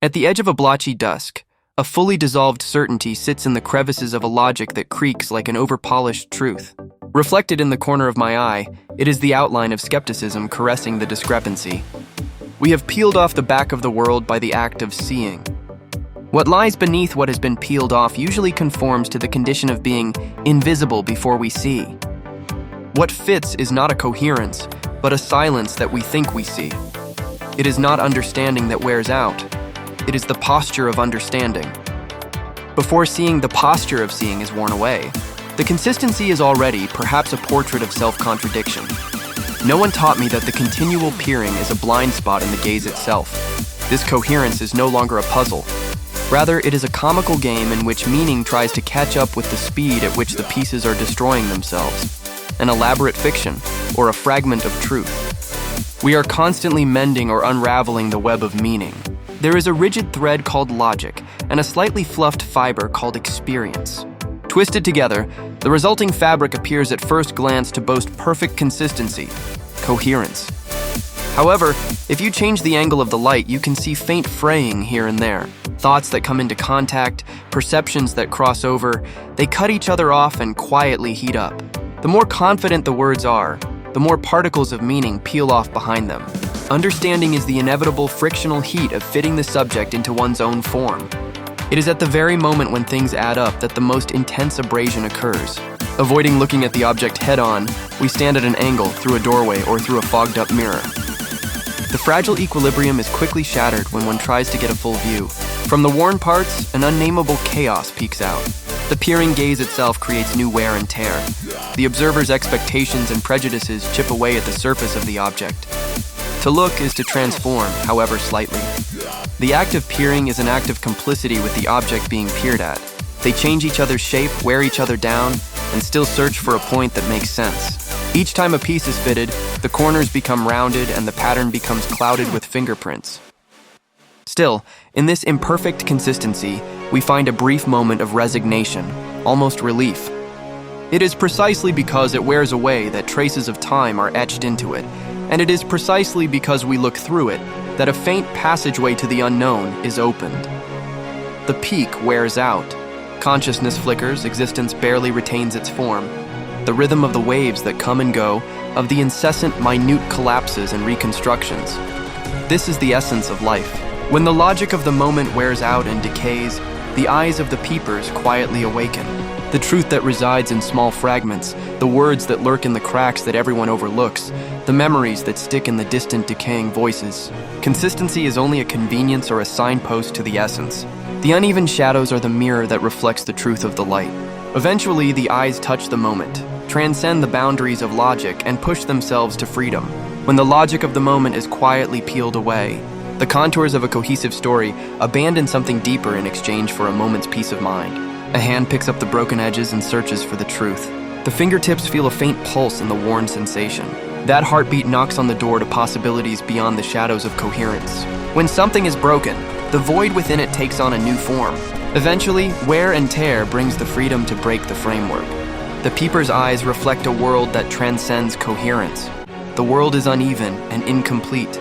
At the edge of a blotchy dusk, a fully dissolved certainty sits in the crevices of a logic that creaks like an overpolished truth. Reflected in the corner of my eye, it is the outline of skepticism caressing the discrepancy. We have peeled off the back of the world by the act of seeing. What lies beneath what has been peeled off usually conforms to the condition of being invisible before we see. What fits is not a coherence, but a silence that we think we see. It is not understanding that wears out. It is the posture of understanding. Before seeing, the posture of seeing is worn away. The consistency is already, perhaps, a portrait of self-contradiction. No one taught me that the continual peering is a blind spot in the gaze itself. This coherence is no longer a puzzle. Rather, it is a comical game in which meaning tries to catch up with the speed at which the pieces are destroying themselves. An elaborate fiction, or a fragment of truth. We are constantly mending or unraveling the web of meaning. There is a rigid thread called logic, and a slightly fluffed fiber called experience. Twisted together, the resulting fabric appears at first glance to boast perfect consistency, coherence. However, if you change the angle of the light, you can see faint fraying here and there. Thoughts that come into contact, perceptions that cross over, they cut each other off and quietly heat up. The more confident the words are, the more particles of meaning peel off behind them. Understanding is the inevitable frictional heat of fitting the subject into one's own form. It is at the very moment when things add up that the most intense abrasion occurs. Avoiding looking at the object head-on, we stand at an angle, through a doorway, or through a fogged-up mirror. The fragile equilibrium is quickly shattered when one tries to get a full view. From the worn parts, an unnameable chaos peeks out. The peering gaze itself creates new wear and tear. The observer's expectations and prejudices chip away at the surface of the object. To look is to transform, however slightly. The act of peering is an act of complicity with the object being peered at. They change each other's shape, wear each other down, and still search for a point that makes sense. Each time a piece is fitted, the corners become rounded and the pattern becomes clouded with fingerprints. Still, in this imperfect consistency, we find a brief moment of resignation, almost relief. It is precisely because it wears away that traces of time are etched into it, and it is precisely because we look through it that a faint passageway to the unknown is opened. The peak wears out. Consciousness flickers, existence barely retains its form. The rhythm of the waves that come and go, of the incessant minute collapses and reconstructions. This is the essence of life. When the logic of the moment wears out and decays, the eyes of the peepers quietly awaken. The truth that resides in small fragments, the words that lurk in the cracks that everyone overlooks, the memories that stick in the distant decaying voices. Consistency is only a convenience or a signpost to the essence. The uneven shadows are the mirror that reflects the truth of the light. Eventually, the eyes touch the moment, transcend the boundaries of logic, and push themselves to freedom. When the logic of the moment is quietly peeled away, the contours of a cohesive story abandon something deeper in exchange for a moment's peace of mind. A hand picks up the broken edges and searches for the truth. The fingertips feel a faint pulse in the worn sensation. That heartbeat knocks on the door to possibilities beyond the shadows of coherence. When something is broken, the void within it takes on a new form. Eventually, wear and tear brings the freedom to break the framework. The peeper's eyes reflect a world that transcends coherence. The world is uneven and incomplete.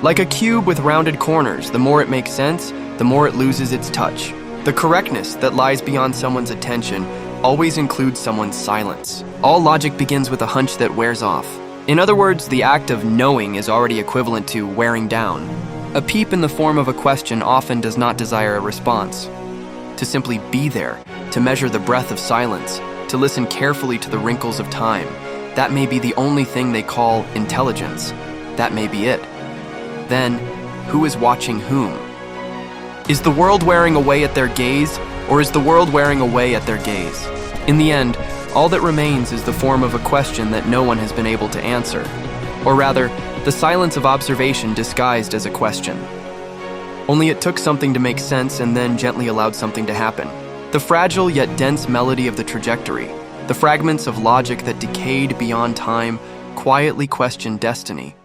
Like a cube with rounded corners, the more it makes sense, the more it loses its touch. The correctness that lies beyond someone's attention always includes someone's silence. All logic begins with a hunch that wears off. In other words, the act of knowing is already equivalent to wearing down. A peep in the form of a question often does not desire a response. To simply be there, to measure the breath of silence, to listen carefully to the wrinkles of time, that may be the only thing they call intelligence. That may be it. Then, who is watching whom? Is the world wearing away at their gaze, or is the world wearing away at their gaze? In the end, all that remains is the form of a question that no one has been able to answer. Or rather, the silence of observation disguised as a question. Only it took something to make sense and then gently allowed something to happen. The fragile yet dense melody of the trajectory, the fragments of logic that decayed beyond time, quietly questioned destiny.